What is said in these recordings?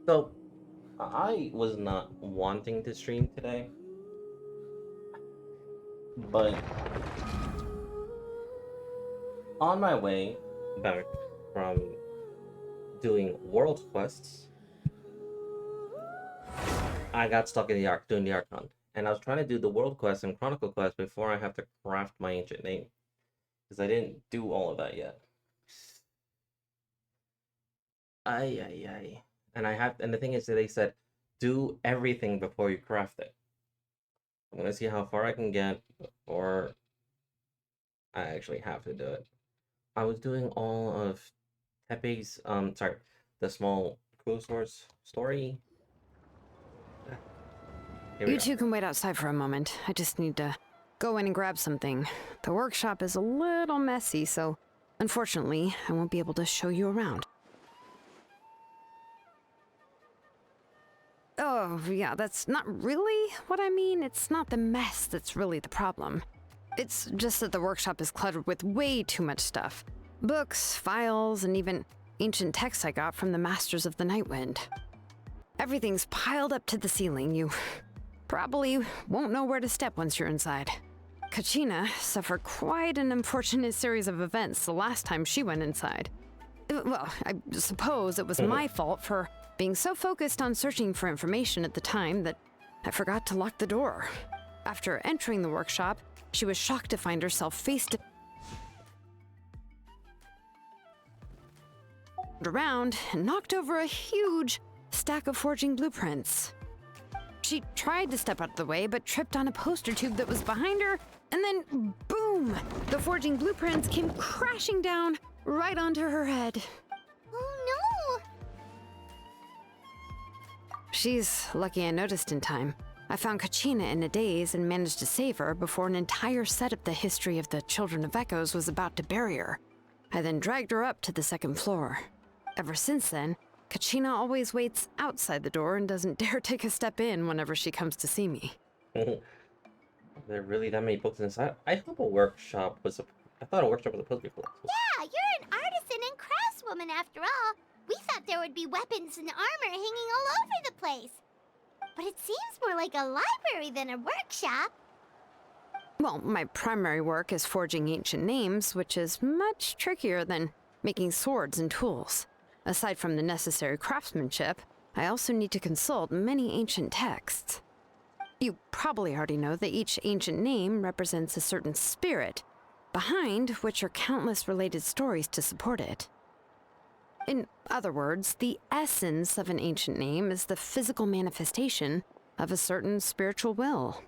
So, I was not wanting to stream today, but on my way back from doing world quests, I got stuck in the Ark doing the Archon. And I was trying to do the world quest and chronicle quest before I have to craft my ancient name. Because I didn't do all of that yet. Ay ay ay. And the thing is that they said do everything before you craft it. I'm gonna see how far I can get before I actually have to do it. I was doing all of Tepe's sorry, the small cruise source story. Here we You go. two can wait outside for a moment. I just need to go in and grab something. The workshop is a little messy, so unfortunately, I won't be able to show you around. Oh, yeah, that's not really what I mean. It's not the mess that's really the problem. It's just that the workshop is cluttered with way too much stuff. Books, files, and even ancient texts I got from the Masters of the Nightwind. Everything's piled up to the ceiling. You probably won't know where to step once you're inside. Kachina suffered quite an unfortunate series of events the last time she went inside. Well, I suppose it was my fault for being so focused on searching for information at the time that I forgot to lock the door. After entering the workshop, she was shocked to find herself face to around and knocked over a huge stack of forging blueprints. She tried to step out of the way, but tripped on a poster tube that was behind her, and then boom! The forging blueprints came crashing down right onto her head. Oh no! She's lucky I noticed in time. I found Kachina in a daze and managed to save her before an entire set of the history of the Children of Echoes was about to bury her. I then dragged her up to the second floor. Ever since then, Kachina always waits outside the door and doesn't dare take a step in whenever she comes to see me. There are really that many books inside? I thought a workshop was I thought a workshop was supposed to be full. Yeah, you're an artisan and craftswoman after all. We thought there would be weapons and armor hanging all over the place. But it seems more like a library than a workshop. Well, my primary work is forging ancient names, which is much trickier than making swords and tools. Aside from the necessary craftsmanship, I also need to consult many ancient texts. You probably already know that each ancient name represents a certain spirit, behind which are countless related stories to support it. In other words, the essence of an ancient name is the physical manifestation of a certain spiritual will.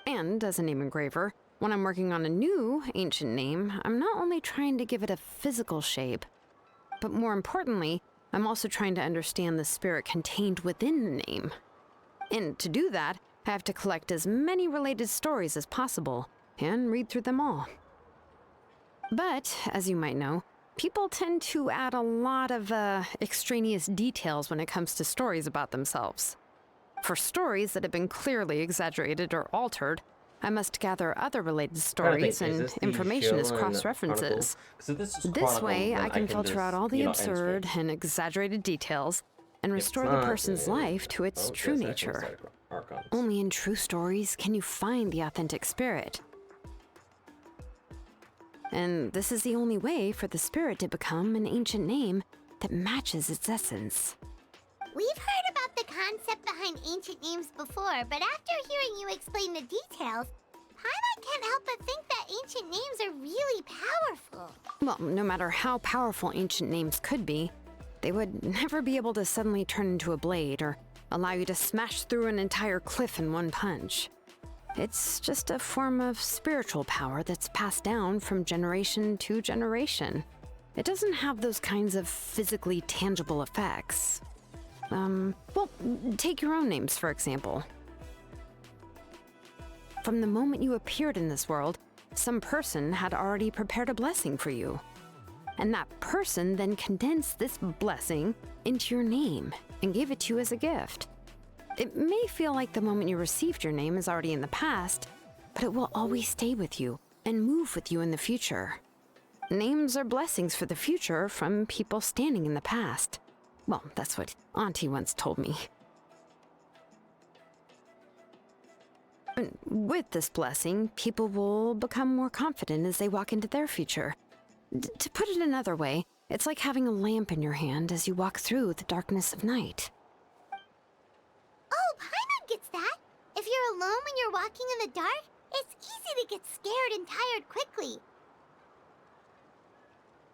And as a name engraver, when I'm working on a new ancient name, I'm not only trying to give it a physical shape, but more importantly, I'm also trying to understand the spirit contained within the name. And to do that, I have to collect as many related stories as possible and read through them all. But, as you might know, people tend to add a lot of extraneous details when it comes to stories about themselves. For stories that have been clearly exaggerated or altered, I must gather other related stories and information as cross-references. So this is This Chronicles, way, then I can just, filter out all the end absurd stream. and exaggerated details and If restore it's the not, person's life to its oh, true yes, I can nature. start Archons. Only in true stories can you find the authentic spirit. And this is the only way for the spirit to become an ancient name that matches its essence. We've heard about the concept behind ancient names before, but after hearing you explain the details, Paimon can't help but think that ancient names are really powerful. Well, no matter how powerful ancient names could be, they would never be able to suddenly turn into a blade or allow you to smash through an entire cliff in one punch. It's just a form of spiritual power that's passed down from generation to generation. It doesn't have those kinds of physically tangible effects. Well, take your own names, for example. From the moment you appeared in this world, some person had already prepared a blessing for you. And that person then condensed this blessing into your name and gave it to you as a gift. It may feel like the moment you received your name is already in the past, but it will always stay with you and move with you in the future. Names are blessings for the future from people standing in the past. Well, that's what Auntie once told me. And with this blessing, people will become more confident as they walk into their future. To put it another way, it's like having a lamp in your hand as you walk through the darkness of night. Oh, Paimon gets that. If you're alone when you're walking in the dark, it's easy to get scared and tired quickly.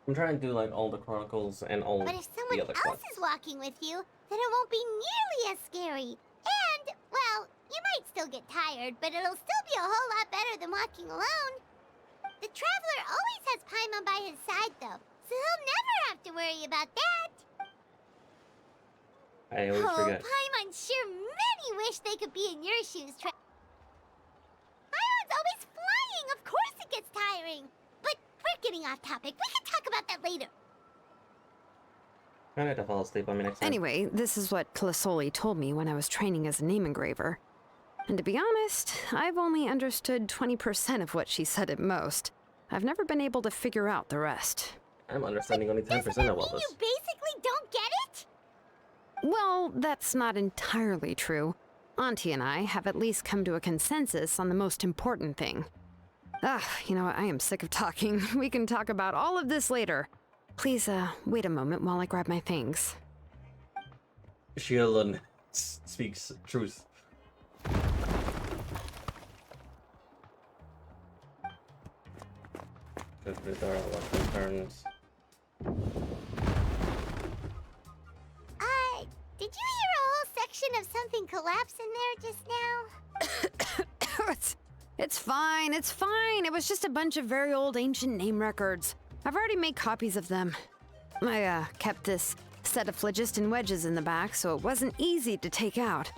I'm trying to do like all the Chronicles and all But if the someone other else quests. is walking with you, then it won't be nearly as scary. And, well, you might still get tired, but it'll still be a whole lot better than walking alone. The Traveler always has Paimon by his side, though, so he'll never have to worry about that. I always Oh, forget. Paimon sure many wish they could be in your shoes, Paimon's always flying. Of course it gets tiring. But we're getting off topic. We can talk about that later. I'm gonna have to fall asleep on me next time. Anyway, this is what Clisoli told me when I was training as a name engraver. And to be honest, I've only understood 20% of what she said at most. I've never been able to figure out the rest. I'm understanding only 10% Doesn't that of all mean this. you basically don't get it? Well, that's not entirely true. Auntie and I have at least come to a consensus on the most important thing. You know what? I am sick of talking. We can talk about all of this later. Please, wait a moment while I grab my things. Sheila speaks truth. The door watching turns. Did you hear a whole section of something collapse in there just now? It's fine, it's fine. It was just a bunch of very old ancient name records. I've already made copies of them. I, kept this set of phlogiston wedges in the back, so it wasn't easy to take out.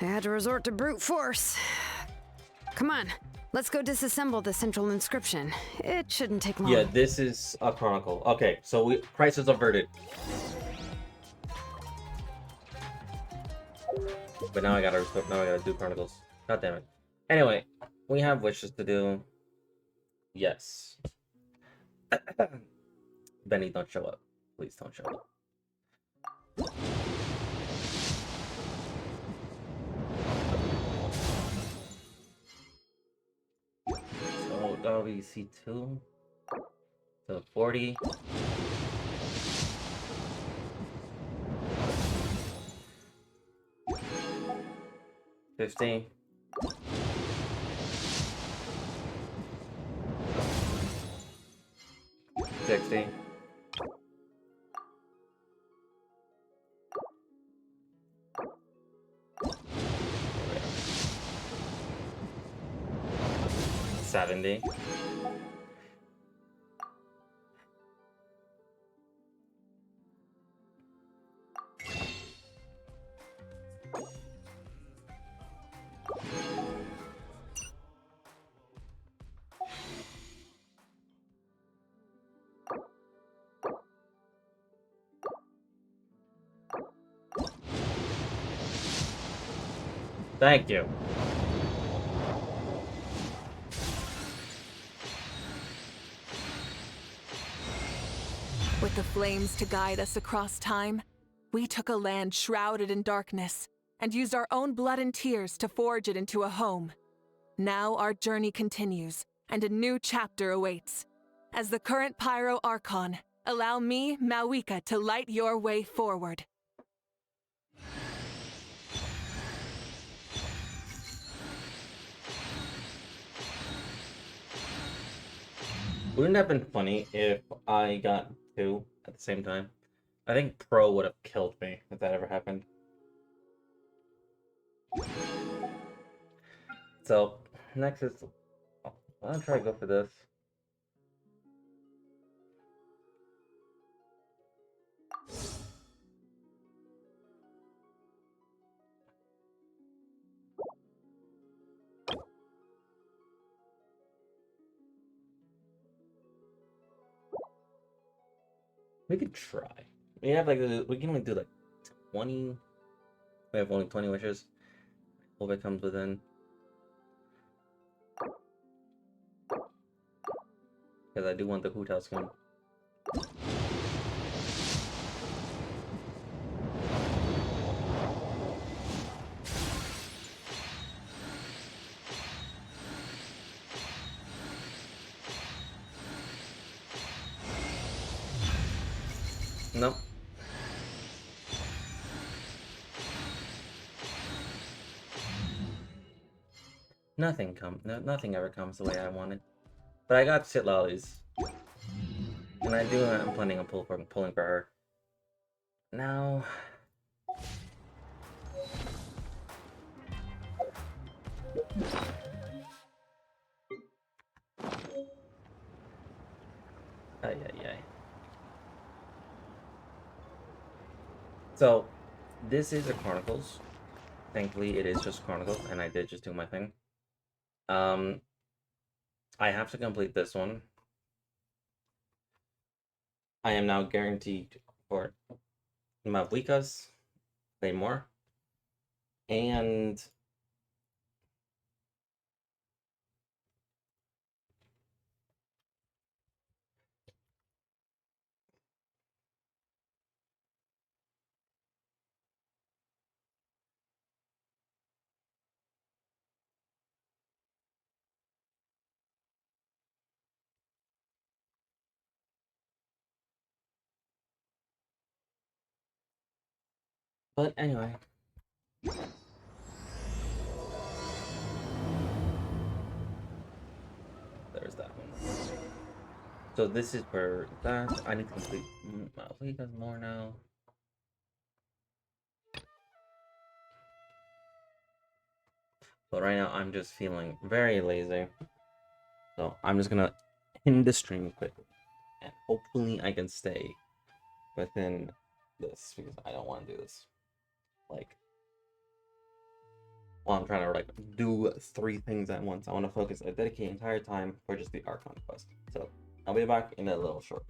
I had to resort to brute force. Come on, let's go disassemble the central inscription. It shouldn't take long. Yeah, this is a Chronicle. Okay, so crisis averted. But now I gotta do Chronicles. God damn it. Anyway, we have wishes to do. Yes. Benny, don't show up. Please don't show up. So that'll be C2. So 40. 50. 60. 70. Thank you. With the flames to guide us across time, we took a land shrouded in darkness and used our own blood and tears to forge it into a home. Now our journey continues, and a new chapter awaits. As the current Pyro Archon, allow me, Mawika, to light your way forward. Wouldn't it have been funny if I got 2 at the same time? I think Pro would have killed me if that ever happened. So, next is... I'll try to go for this. We could try. We have like we can only do like 20. We have only 20 wishes. Hope it comes within. Because I do want the Hu Tao skin. Nope. Nothing ever comes the way I wanted. But I got shit lollies. And I'm planning on pulling for her. Now... Ay, ay, ay. So, this is a Chronicles. Thankfully, it is just Chronicles, and I did just do my thing. I have to complete this one. I am now guaranteed for Mavlikas, play more. And but anyway. There's that one. So this is for that. I need to complete Mavlikas more now. But right now I'm just feeling very lazy. So I'm just gonna end the stream quickly. And hopefully I can stay within this because I don't want to do this. Like, while I'm trying to like do 3 things at once. I want to dedicate entire time for just the Archon quest. So I'll be back in a little short.